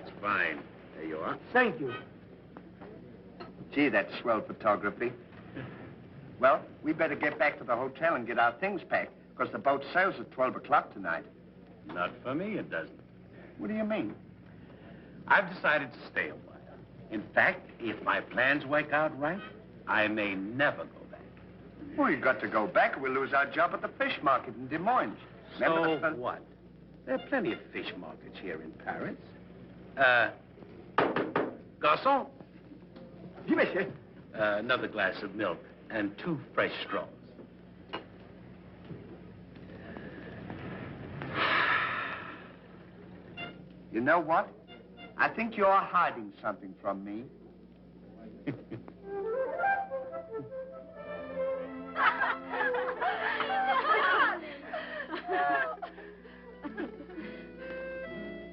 That's fine. There you are. Thank you. Gee, that's swell photography. Well, we better get back to the hotel and get our things packed, because the boat sails at 12 o'clock tonight. Not for me, it doesn't. What do you mean? I've decided to stay a while. In fact, if my plans work out right, I may never go back. Well, you've got to go back or we'll lose our job at the fish market in Des Moines. So what? There are plenty of fish markets here in Paris. Garçon? Oui, monsieur. Another glass of milk and 2 fresh straws. You know what? I think you're hiding something from me.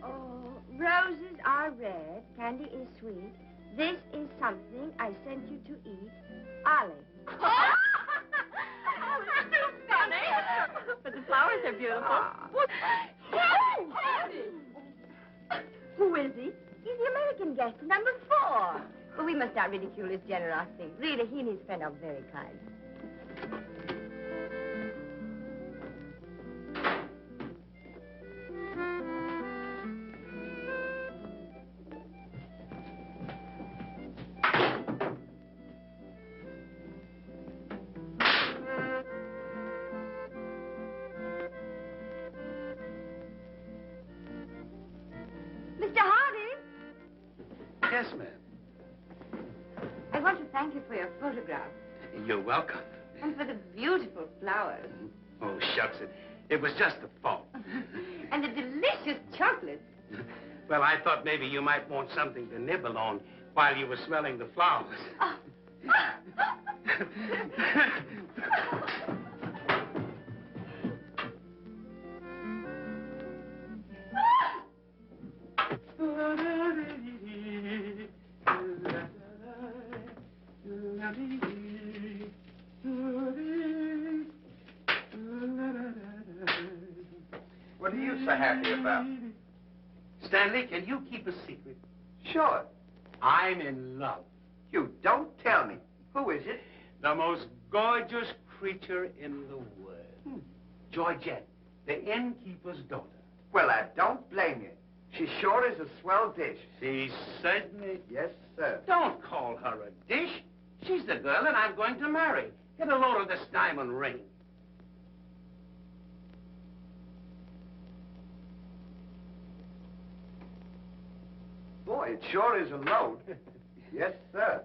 Oh, roses are red, candy is sweet. This is something I sent you to eat. Olive. Oh, that's too funny. But the flowers are beautiful. What? Who is he? He's the American guest, number 4. Well, we must not ridicule his generosity. Really, he and his friend are very kind. Mr. Hardy? Yes, ma'am. I want to thank you for your photograph You're welcome. and for the beautiful flowers. Oh, shucks, it was just a fault. And the delicious chocolate. Well, I thought maybe you might want something to nibble on while you were smelling the flowers. Oh. What are you so happy about? Stanley, can you keep a secret? Sure. I'm in love. You don't tell me. Who is it? The most gorgeous creature in the world. Georgette, the innkeeper's daughter. Well, I don't blame you. She sure is a swell dish. She certainly... Yes, sir. Don't call her a dish. She's the girl that I'm going to marry. Get a load of this diamond ring. Boy, it sure is a load. Yes, sir.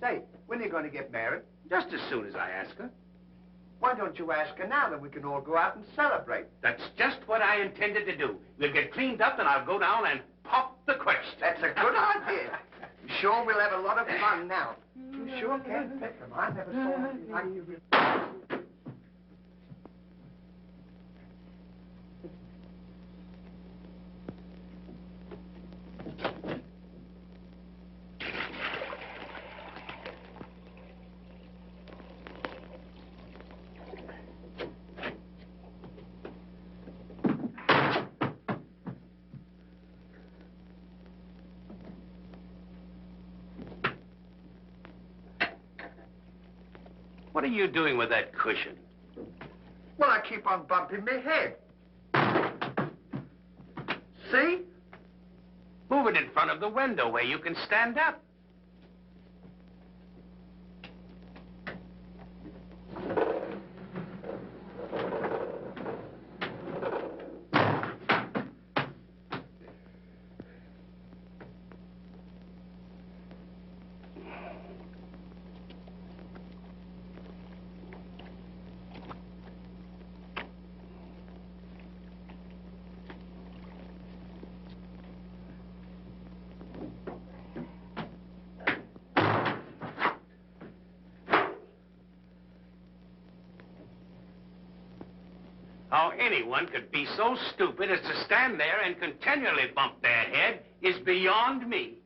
Say, when are you going to get married? Just as soon as I ask her. Why don't you ask her now, then we can all go out and celebrate? That's just what I intended to do. We'll get cleaned up and I'll go down and pop the question. That's a good idea. I'm sure we'll have a lot of fun now. You sure can't pick them. I never saw anything like you. What are you doing with that cushion? Well, I keep on bumping my head. See? Move it in front of the window where you can stand up. How anyone could be so stupid as to stand there and continually bump their head is beyond me.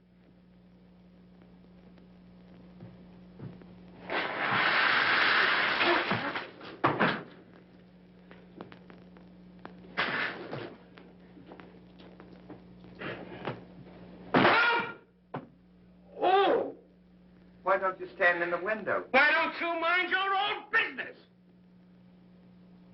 why don't you stand in the window? Why don't you mind your own business?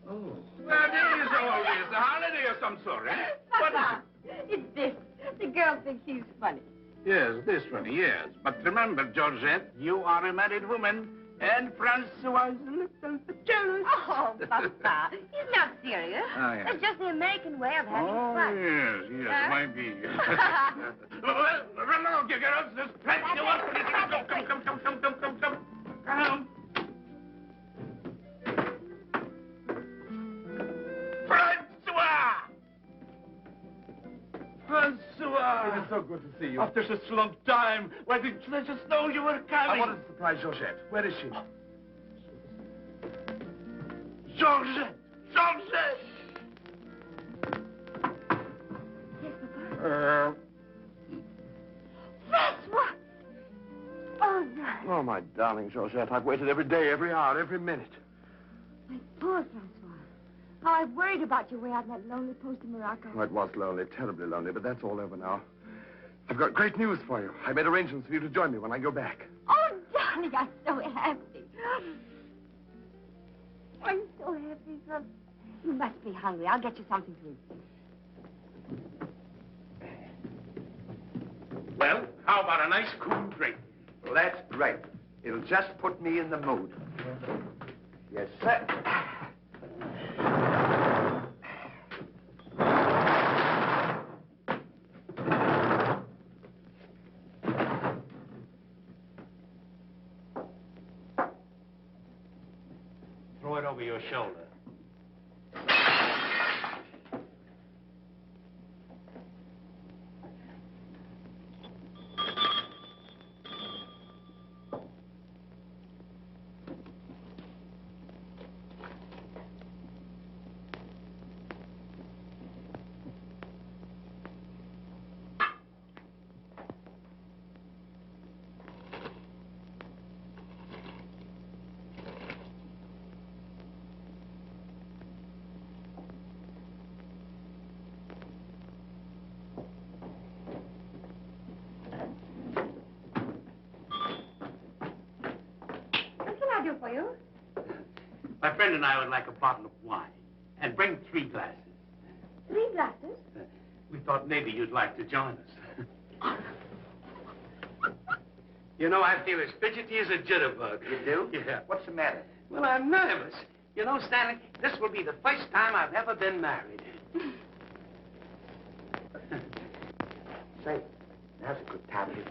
Oh. Well, it is always a holiday of some sort, eh? What is Papa, it's this. The girl thinks he's funny. it? Yes, this one, yes. But remember, Georgette, you are a married woman, and Francois is a little bit jealous. Oh, Papa, he's not serious. Oh, yeah. It's just the American way of having Oh, fun. yes, Huh? might be. Well, run along, you girls. There's plenty of work for you to do. Come. Francois! Francois! It's so good to see you. After such a long time, why didn't you let us know you were coming? I wanted to surprise Georgette. Where is she? Georgette! Georgette! Yes, Papa. Francois! Oh, no. Oh, my darling Georgette, I've waited every day, every hour, every minute. My poor Francois. How I worried about you way out in that lonely post in Morocco. Oh, it was lonely, terribly lonely, but that's all over now. I've got great news for you. I made arrangements for you to join me when I go back. Oh, darling, I'm so happy. I'm so happy, son. You must be hungry. I'll get you something to eat. Well, how about a nice cool drink? Well, that's great. It'll just put me in the mood. Yes, sir. Throw it over your shoulder. What can I do for you? My friend and I would like a bottle of wine. And bring 3 glasses. 3 glasses? We thought maybe you'd like to join us. You know, I feel as fidgety as a jitterbug. You do? Yeah. What's the matter? Well, I'm nervous. You know, Stanley, this will be the first time I've ever been married. Say, now's a good time to...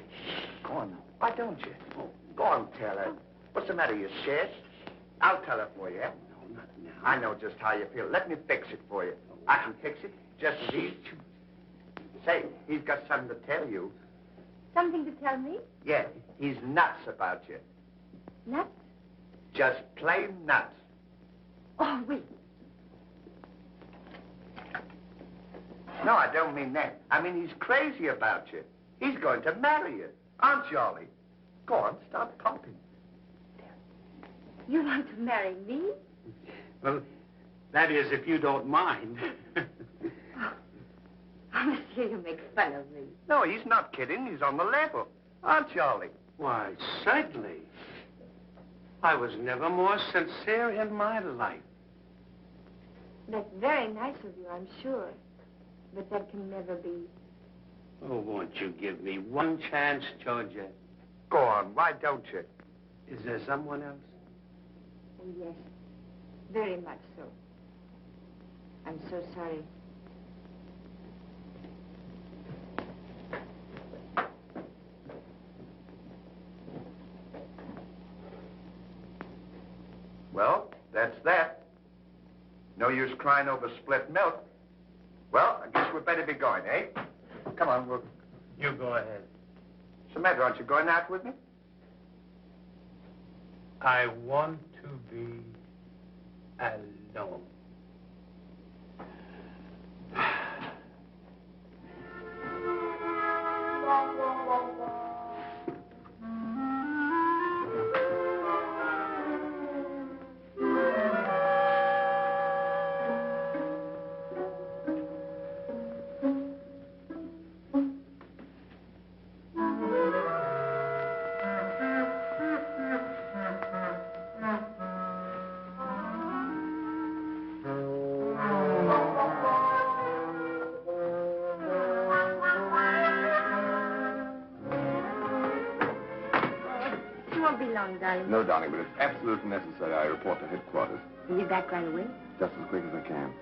Go on now. Why don't you? Go on, tell her. What's the matter? You scared? I'll tell her for you, eh? No, not now. I know just how you feel. Let me fix it for you. I can fix it just as easy. Say, he's got something to tell you. Something to tell me? Yeah, he's nuts about you. Nuts? Just plain nuts. Oh, wait. No, I don't mean that. I mean he's crazy about you. He's going to marry you. Aren't you, Ollie? Go on, start pumping. You want to marry me? Well, that is, if you don't mind. Oh, monsieur, you make fun of me. No, he's not kidding. He's on the level. Aren't you, Ollie? Why, certainly. I was never more sincere in my life. That's very nice of you, I'm sure. But that can never be. Oh, won't you give me one chance, Georgia? Go on, why don't you? Is there someone else? Oh, yes. Very much so. I'm so sorry. Well, that's that. No use crying over spilt milk. Well, I guess we'd better be going, eh? Come on, we'll... You go ahead. What's the matter? Aren't you going out with me? I want to be alone. very long, darling. No, darling, but it's absolutely necessary I report to headquarters. Are you back right away? Just as quick as I can.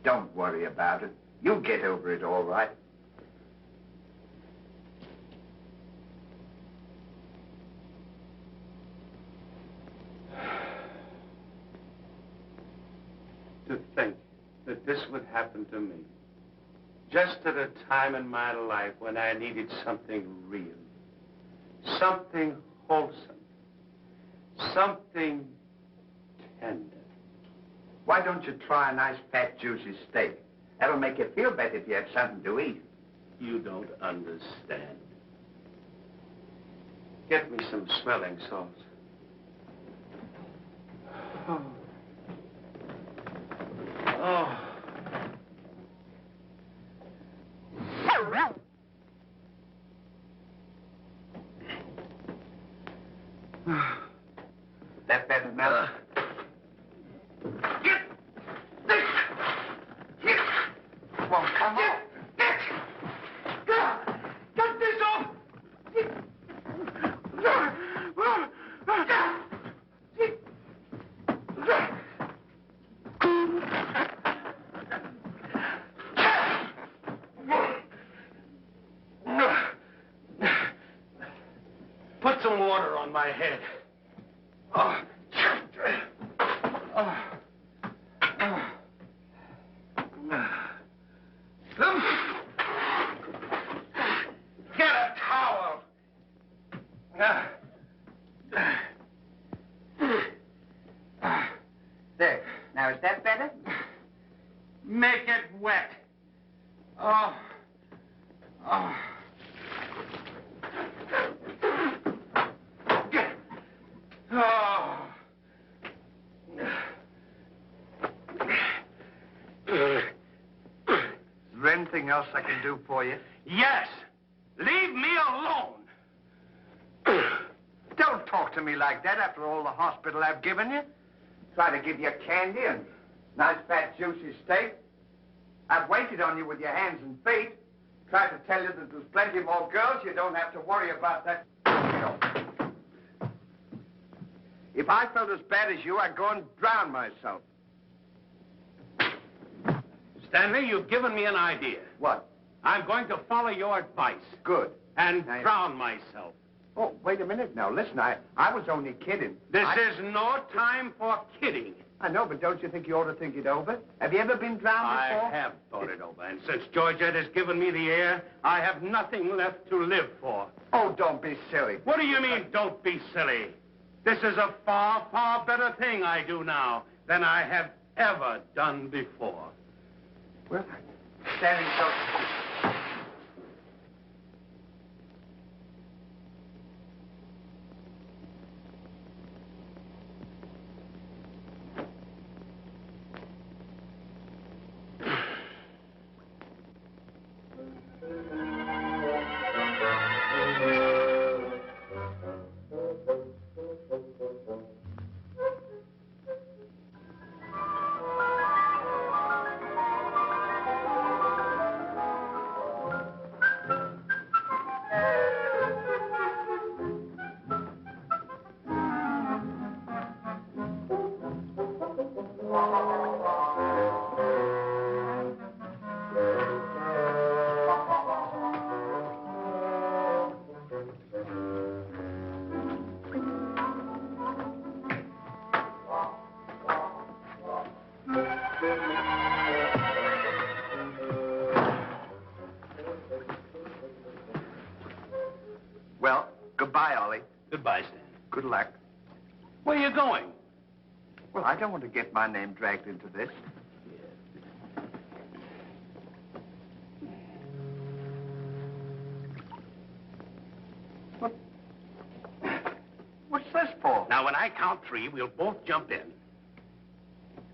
Don't worry about it. You'll get over it all right. To think that this would happen to me. Just at a time in my life when I needed something real. Something wholesome. Something tender. Why don't you try a nice, fat, juicy steak? That'll make you feel better if you have something to eat. You don't understand. Get me some smelling salts. Oh. Oh. That better now? Get this! Here! Won't come off. Get this off! Put some water on my head. Oh. Oh. Oh. Get a towel. There. Now, is that better? Make it wet. Oh. Oh. Oh. Is there anything else I can do for you? Yes. Leave me alone. Don't talk to me like that after all the hospital I've given you. Try to give you candy and nice, fat, juicy steak. I've waited on you with your hands and feet. Tried to tell you that there's plenty more girls. You don't have to worry about that. If I felt as bad as you, I'd go and drown myself. Stanley, you've given me an idea. What? I'm going to follow your advice. Good. And Now, drown myself. Oh, wait a minute now. Listen, I was only kidding. This is no time for kidding. I know, but don't you think you ought to think it over? Have you ever been drowned before? I have thought it over, and since Georgette has given me the air, I have nothing left to live for. Oh, don't be silly. What do you mean, don't be silly? This is a far, far better thing I do now than I have ever done before. Well, standing so... Well, goodbye, Ollie. Goodbye, Stan. Good luck. Where are you going? Well, I don't want to get my name dragged into this. What's this for? Now, when I count three, we'll both jump in.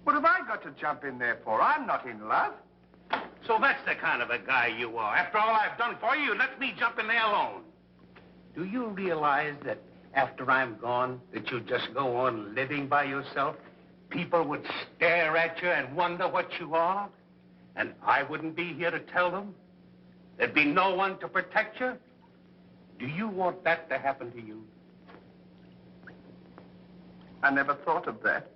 What have I got to jump in there for? I'm not in love. So that's the kind of a guy you are. After all I've done for you, you let me jump in there alone. Do you realize that after I'm gone, that you just go on living by yourself? People would stare at you and wonder what you are. And I wouldn't be here to tell them? There'd be no one to protect you? Do you want that to happen to you? I never thought of that.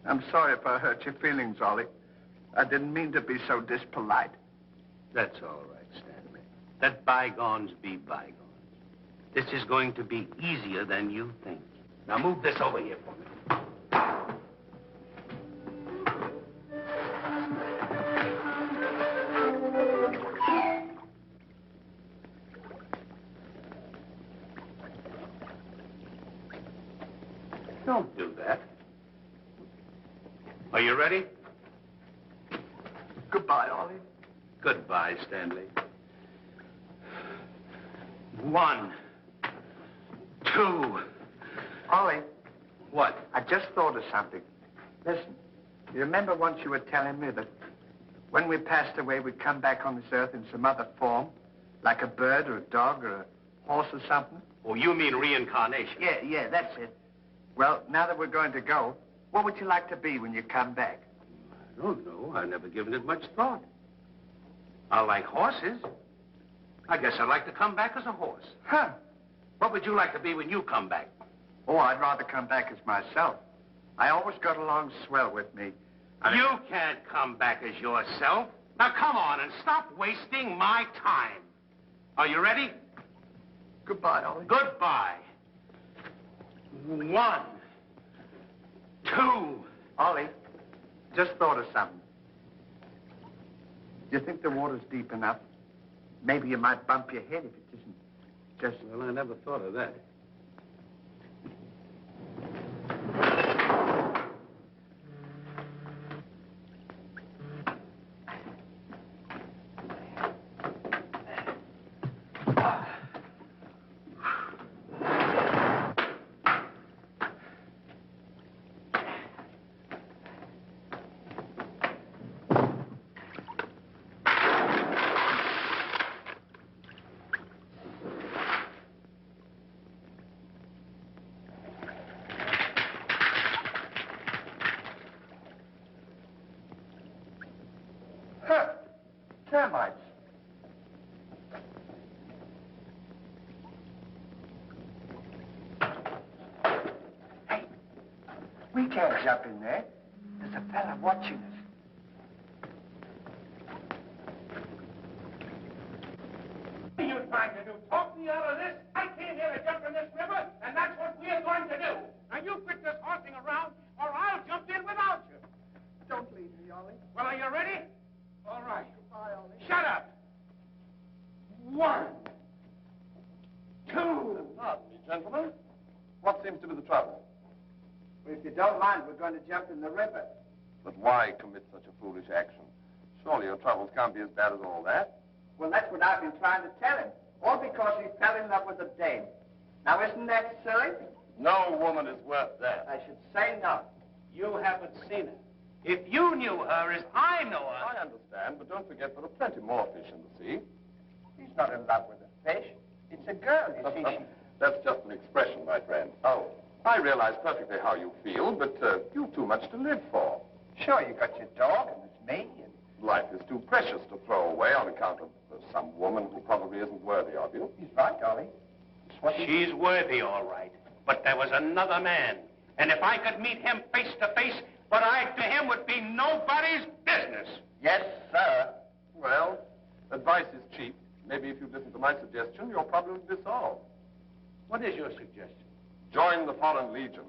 I'm sorry if I hurt your feelings, Ollie. I didn't mean to be so dispolite. That's all right, Stanley. Let bygones be bygones. This is going to be easier than you think. Now move this over here for me. Don't do that. Are you ready? Goodbye, Ollie. Goodbye, Stanley. 1, 2. Ollie. What? I just thought of something. Listen, you remember once you were telling me that when we passed away, we'd come back on this earth in some other form, like a bird or a dog or a horse or something? Oh, you mean reincarnation? Yeah, that's it. Well, now that we're going to go, what would you like to be when you come back? I don't know. I've never given it much thought. I like horses. I guess I'd like to come back as a horse. Huh. What would you like to be when you come back? Oh, I'd rather come back as myself. I always got along swell with me. You can't come back as yourself. Now, come on and stop wasting my time. Are you ready? Goodbye, Ollie. Goodbye. 1, 2. Ollie, just thought of something. Do you think the water's deep enough? Maybe you might bump your head if it isn't just... Well, I never thought of that. Termites. Hey, we can't jump in there. There's a fella watching us. What are you trying to do? Talk me out of this? I came here to jump in this river, and that's what we're going to do. Now, you quit this horsing around, or I'll jump in without you. Don't leave me, Ollie. Well, are you ready? All right. Goodbye, Ollie. Shut up. 1, 2. Pardon me, gentlemen. What seems to be the trouble? Well, if you don't mind, we're going to jump in the river. But why commit such a foolish action? Surely your troubles can't be as bad as all that. Well, that's what I've been trying to tell him. All because he fell in love with a dame. Now, isn't that silly? No woman is worth that. I should say no. You haven't seen her. If you knew her as I know her... I understand, but don't forget there are plenty more fish in the sea. He's not in love with a fish. It's a girl, you see. That's just an expression, my friend. Oh. I realize perfectly how you feel, but you've too much to live for. Sure, you got your dog, and there's me, and... Life is too precious to throw away on account of some woman who probably isn't worthy of you. He's right, Ollie. She's worthy, all right. But there was another man. And if I could meet him face to face, what I to him would be nobody's business. Yes, sir. Well, advice is cheap. Maybe if you listen to my suggestion, your problem would be solved. What is your suggestion? Join the Foreign Legion.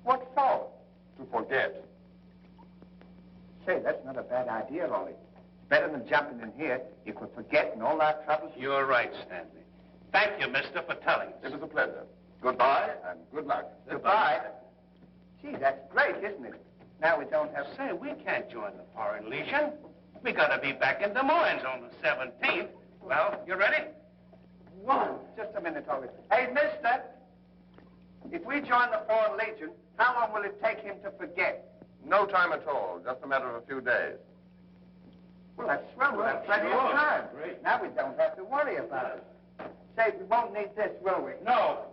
What for? To forget. Say, that's not a bad idea, Ollie. It's better than jumping in here if we're forgetting all our troubles. You're right, Stanley. Thank you, mister, for telling us. It was a pleasure. Goodbye, and good luck. Goodbye. Gee, that's great, isn't it? Now we don't have... Say, we can't join the Foreign Legion. We gotta be back in Des Moines on the 17th. Well, you ready? 1. Just a minute, Ollie. Hey, mister. If we join the Foreign Legion, how long will it take him to forget? No time at all. Just a matter of a few days. Well, that's swell. We'll have plenty of time. Great. Now we don't have to worry about it. Say, we won't need this, will we? No.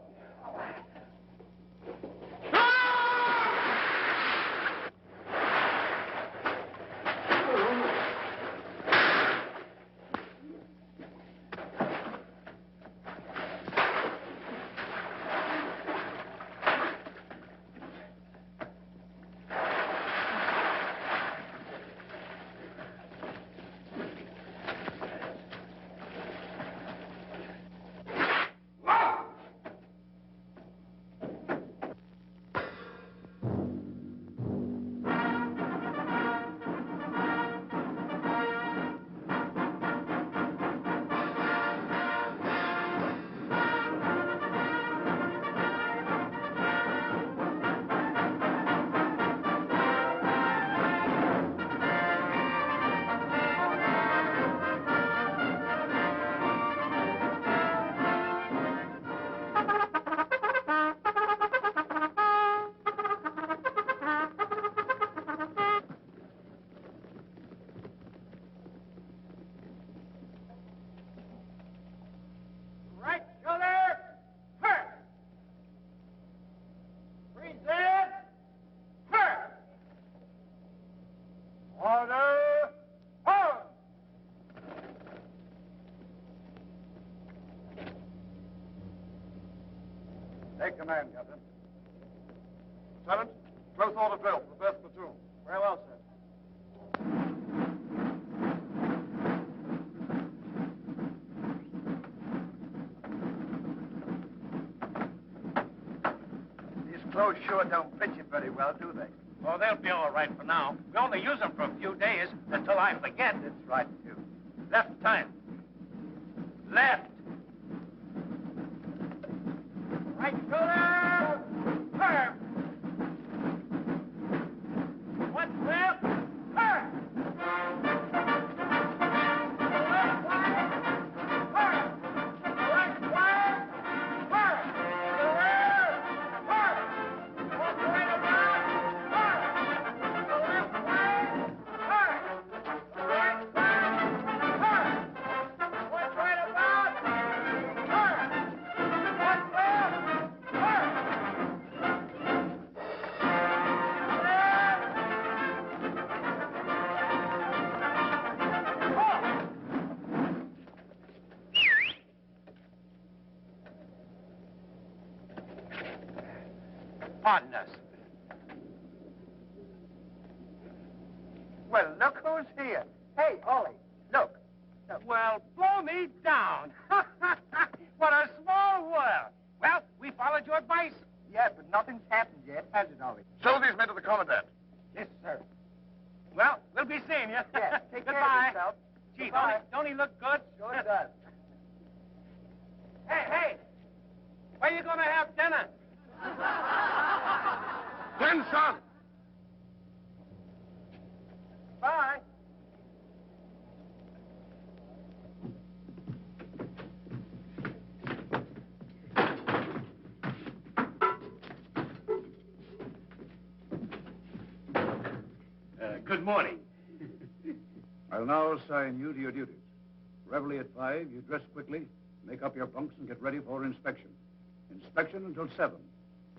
Take command, Captain. Sergeant, close order drill for the first platoon. Very well, sir. These clothes sure don't fit you very well, do they? Well, they'll be all right for now. We only use them for a few days until I forget. That's right, too. Left turn. Left. Right shoulder. Turn. One left. Turn. Left side. Turn. Right side. Turn. The rear. Turn. One right about. Turn. The left side. Turn. The right side. Turn. One right about. Turn. One left. Turn. Pardon us. Well, look who's here. Hey, Ollie, look. Well, blow me down. What a small world. Well, we followed your advice. Yeah, but nothing's happened yet, has it, Ollie? Show these men to the commandant. Yes, sir. Well, we'll be seeing you. Yeah, take care Goodbye. of yourself. Gee, Goodbye. don't he look good? Sure does. Hey, where you going to have dinner? Attention! Bye. Good morning. I'll now assign you to your duties. Reveille at 5, you dress quickly, make up your bunks, and get ready for inspection. Inspection until 7.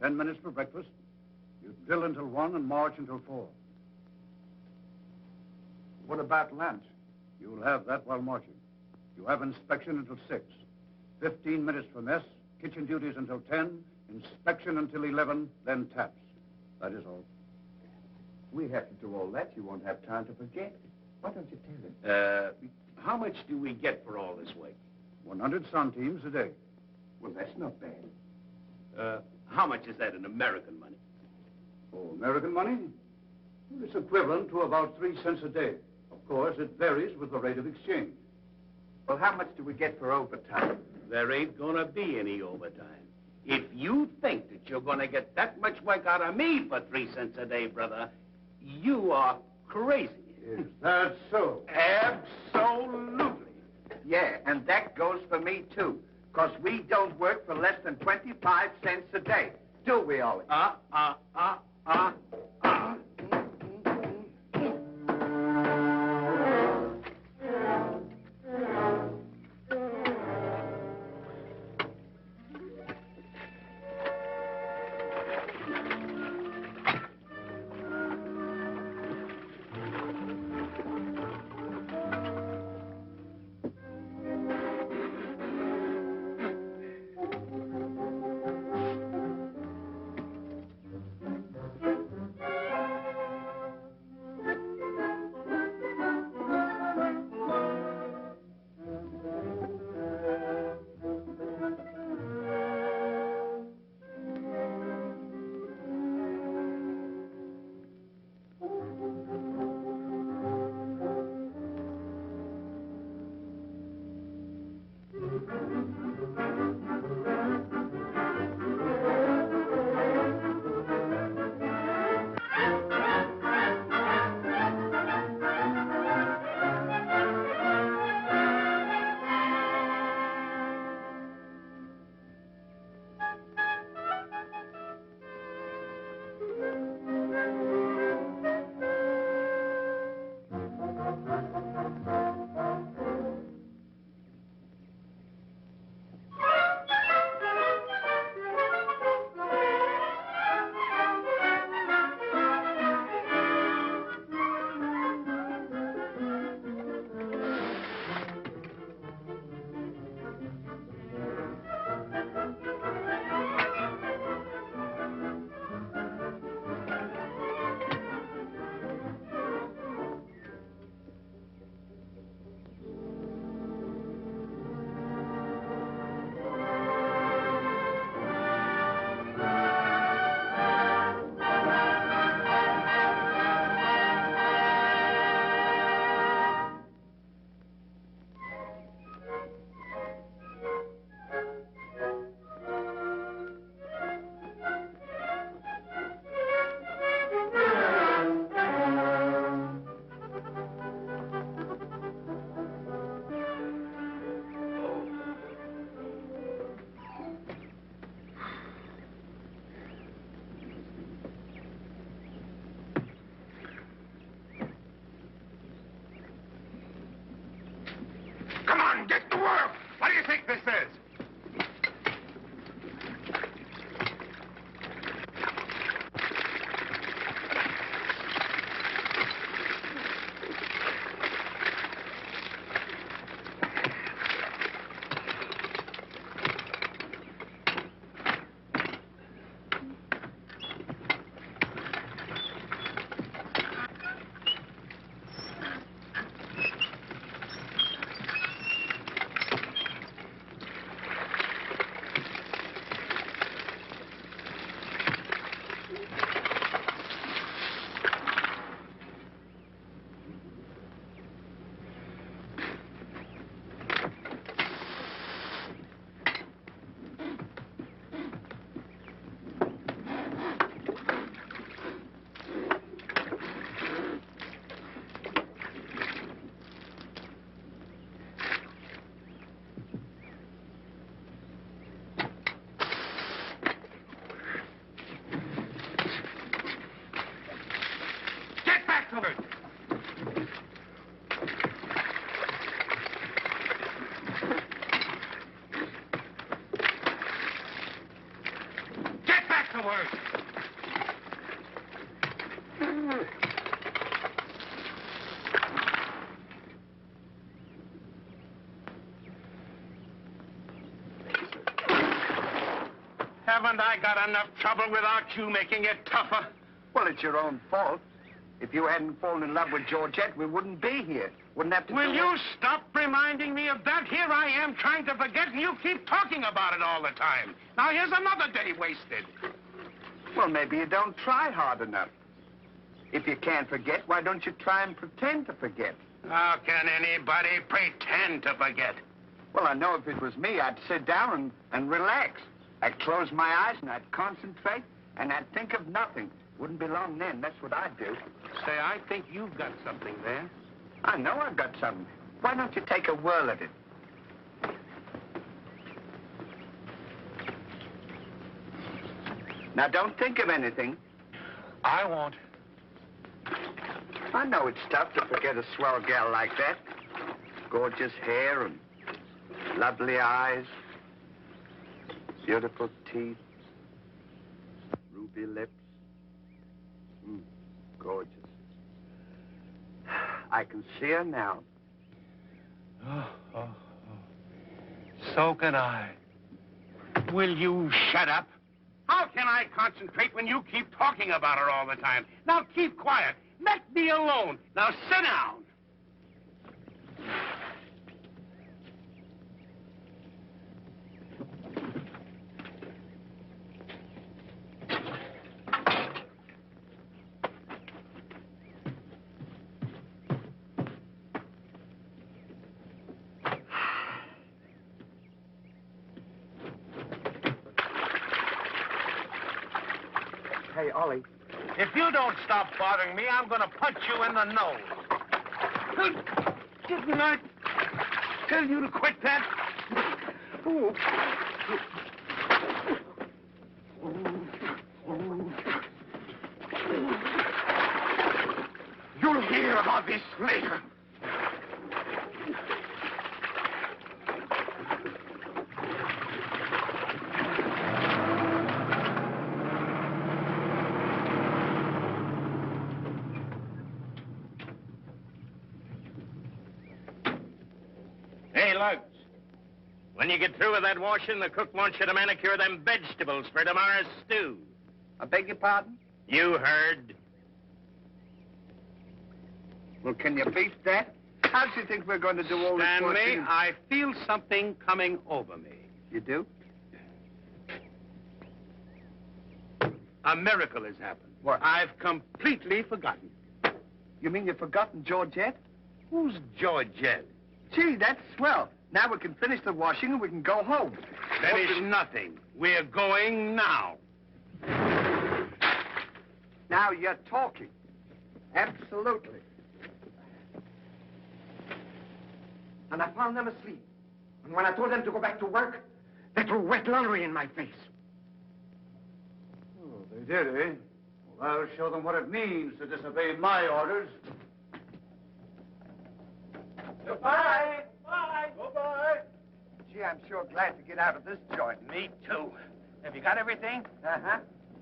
10 minutes for breakfast. You drill until 1 and march until 4. What about lunch? You'll have that while marching. You have inspection until 6. 15 minutes for mess, kitchen duties until 10, inspection until 11, then taps. That is all. We have to do all that. You won't have time to forget. Why don't you tell him? How much do we get for all this work? 100 centimes a day. Well, that's not bad. How much is that in American money? Oh, American money? Well, it's equivalent to about 3 cents a day. Of course, it varies with the rate of exchange. Well, how much do we get for overtime? There ain't gonna be any overtime. If you think that you're gonna get that much work out of me for 3 cents a day, brother, you are crazy. Is that so? Absolutely. Yeah, and that goes for me, too. Because we don't work for less than 25 cents a day. Do we, Ollie? worse. Haven't I got enough trouble without you making it tougher? Well, it's your own fault. If you hadn't fallen in love with Georgette, we wouldn't be here. Wouldn't have to Will do you it. stop reminding me of that? Here I am trying to forget, and you keep talking about it all the time. Now, here's another day wasted. Well, maybe you don't try hard enough. If you can't forget, why don't you try and pretend to forget? How can anybody pretend to forget? Well, I know if it was me, I'd sit down and relax. I'd close my eyes and I'd concentrate and I'd think of nothing. Wouldn't be long then. That's what I'd do. Say, I think you've got something there. I know I've got something. Why don't you take a whirl at it? Now, don't think of anything. I won't. I know it's tough to forget a swell gal like that. Gorgeous hair and lovely eyes, beautiful teeth, ruby lips. Gorgeous. I can see her now. So can I. Will you shut up? How can I concentrate when you keep talking about her all the time? Now keep quiet. Let me alone. Now sit down. Hey, Ollie. If you don't stop bothering me, I'm going to punch you in the nose. Didn't I tell you to quit that? Ooh. You'll hear about this later. When you get through with that washing, the cook wants you to manicure them vegetables for tomorrow's stew. I beg your pardon? You heard. Well, can you beat that? How do you think we're going to do all this Stanley, washing? I feel something coming over me. You do? A miracle has happened. What? I've completely forgotten. You mean you've forgotten Georgette? Who's Georgette? Gee, that's swell. Now we can finish the washing and we can go home. Finish nothing. We're going now. Now you're talking. Absolutely. And I found them asleep. And when I told them to go back to work, they threw wet laundry in my face. Oh, they did, eh? Well, I'll show them what it means to disobey my orders. Goodbye. Bye. Goodbye. Gee, I'm sure glad to get out of this joint. Me too. Have you got everything? Uh-huh.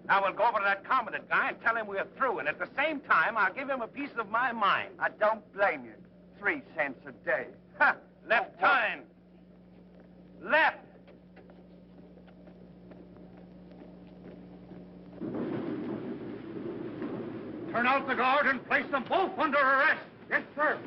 Now we'll go over to that commandant guy and tell him we're through. And at the same time, I'll give him a piece of my mind. I don't blame you. 3 cents a day. Ha! Left turn. Left. Turn out the guard and place them both under arrest. Yes, sir.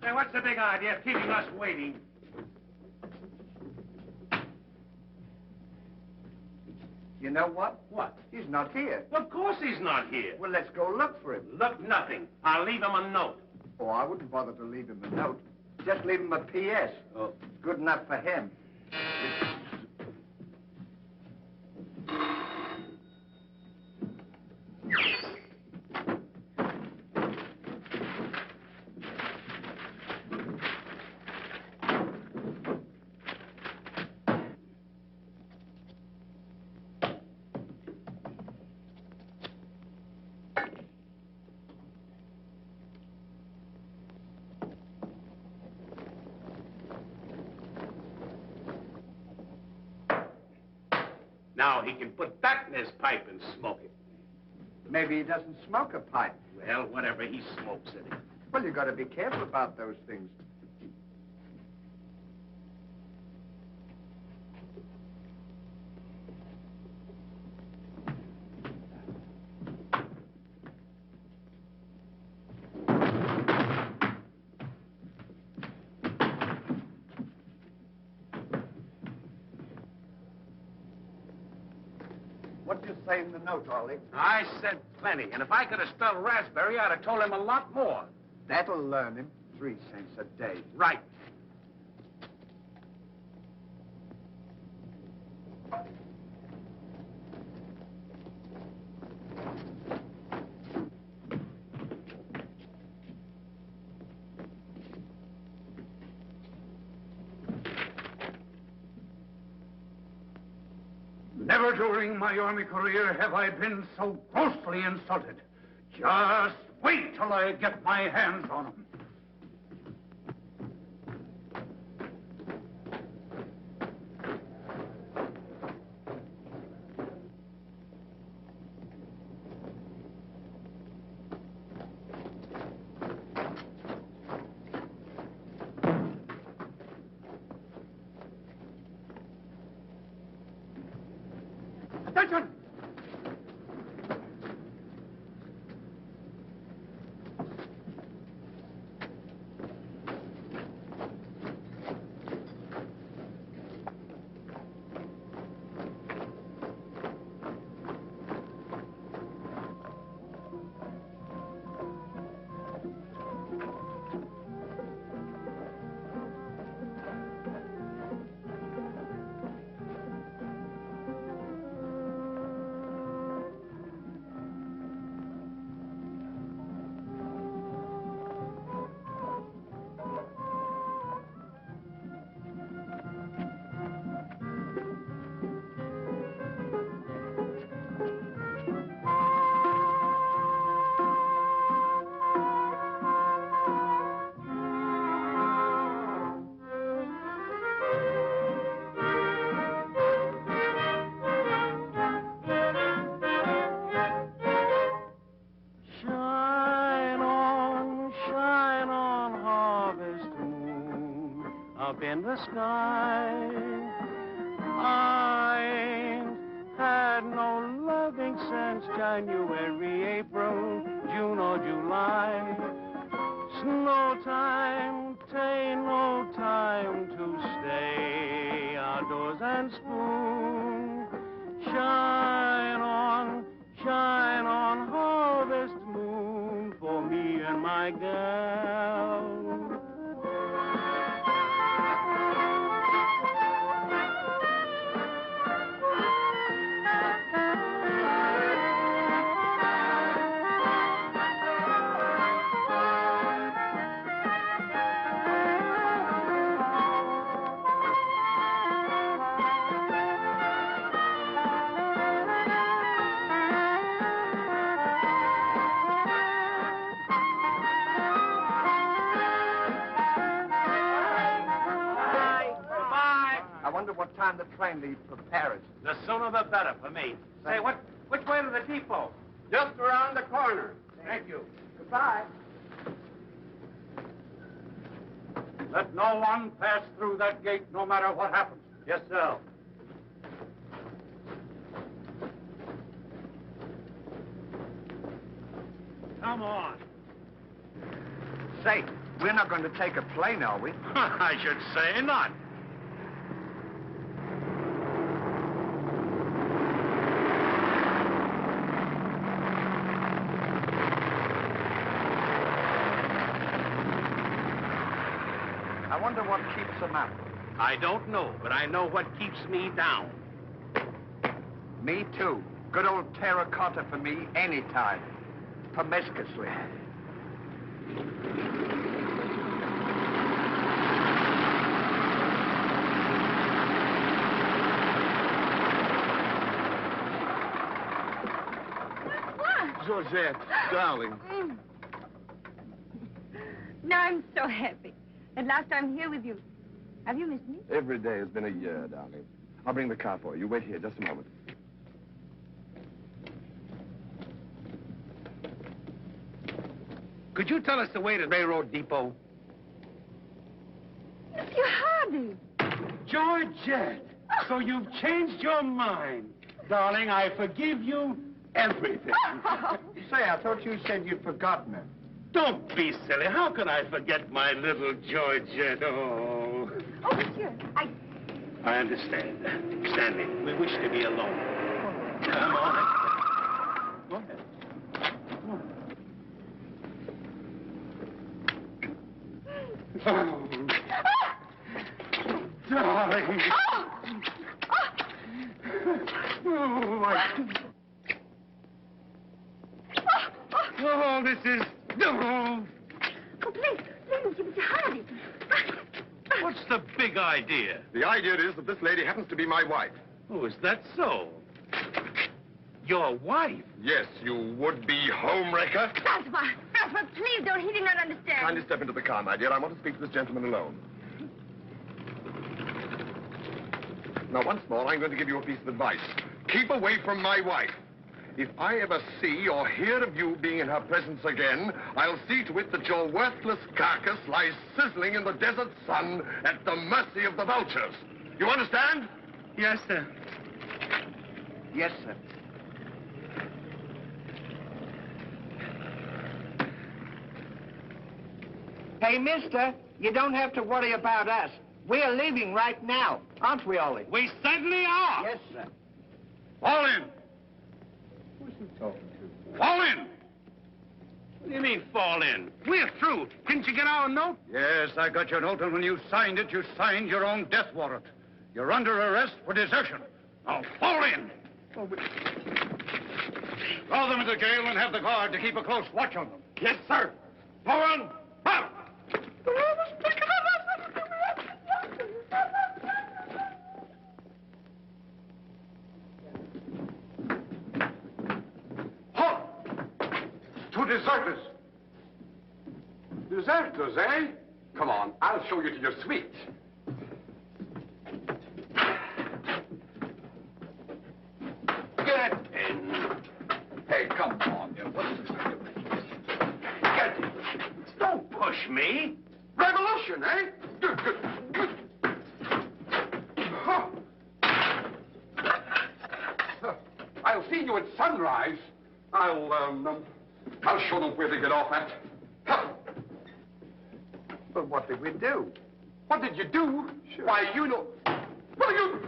Say, what's the big idea of keeping us waiting? You know what? What? He's not here. Of course he's not here. Well, let's go look for him. Look, nothing. I'll leave him a note. Oh, I wouldn't bother to leave him a note. Just leave him a P.S. Oh. Good enough for him. Now he can put that in his pipe and smoke it. Maybe he doesn't smoke a pipe. Well, whatever, he smokes it. Well, you got to be careful about those things. What do you say in the note, Ollie? I said plenty, and if I could have spelled raspberry, I'd have told him a lot more. That'll learn him. 3 cents a day. Right. Never during my army career have I been so grossly insulted. Just wait till I get my hands on him. Attention! In the sky, I ain't had no loving since January, April, June or July. Snow time, tain't no time to stay outdoors and spoon. Shine on, harvest moon for me and my gal. I wonder what time the train leaves for Paris. The sooner the better for me. Say, which way to the depot? Just around the corner. Thank you. Goodbye. Let no one pass through that gate, no matter what happens. Yes, sir. Come on. Say, we're not going to take a plane, are we? I should say not. I wonder what keeps them up. I don't know, but I know what keeps me down. Me too. Good old terracotta for me anytime. Promiscuously. Georgette, darling. Now I'm so happy. At last I'm here with you. Have you missed me? Every day has been a year, darling. I'll bring the car for you. Wait here just a moment. Could you tell us the way to Railroad Depot? Mr. Hardy. Georgette, so you've changed your mind. Darling, I forgive you everything. Say, I thought you said you'd forgotten her. Don't be silly. How can I forget my little Georgette? Oh. Oh, monsieur, I understand. Stanley, we wish to be alone. Come on. Go ahead. Oh. Darling. Oh, my... Oh, this is... Oh. Oh, please, Mr. Hardy. What's the big idea? The idea is that this lady happens to be my wife. Oh, is that so? Your wife? Yes, you would-be homewrecker. François, please don't. He did not understand. Kindly step into the car, my dear. I want to speak to this gentleman alone. Now, once more, I'm going to give you a piece of advice. Keep away from my wife. If I ever see or hear of you being in her presence again, I'll see to it that your worthless carcass lies sizzling in the desert sun at the mercy of the vultures. You understand? Yes, sir. Yes, sir. Hey, mister, you don't have to worry about us. We're leaving right now, aren't we, Ollie? We certainly are. Yes, sir. Fall in. Who's he talking to? Fall in. What do you mean, fall in? We're through. Didn't you get our note? Yes, I got your note, and when you signed it, you signed your own death warrant. You're under arrest for desertion. Now, fall in. Throw them into jail and have the guard to keep a close watch on them. Yes, sir. Go on. Out. Halt! Two deserters. Deserters, eh? Come on, I'll show you to your suite. Get in. Hey, come on. What's this? Get in. Don't push me. Revolution, eh? Huh. I'll see you at sunrise. I'll show them where to get off at. Huh. But what did we do? What did you do? Sure. Why, you know... What are you...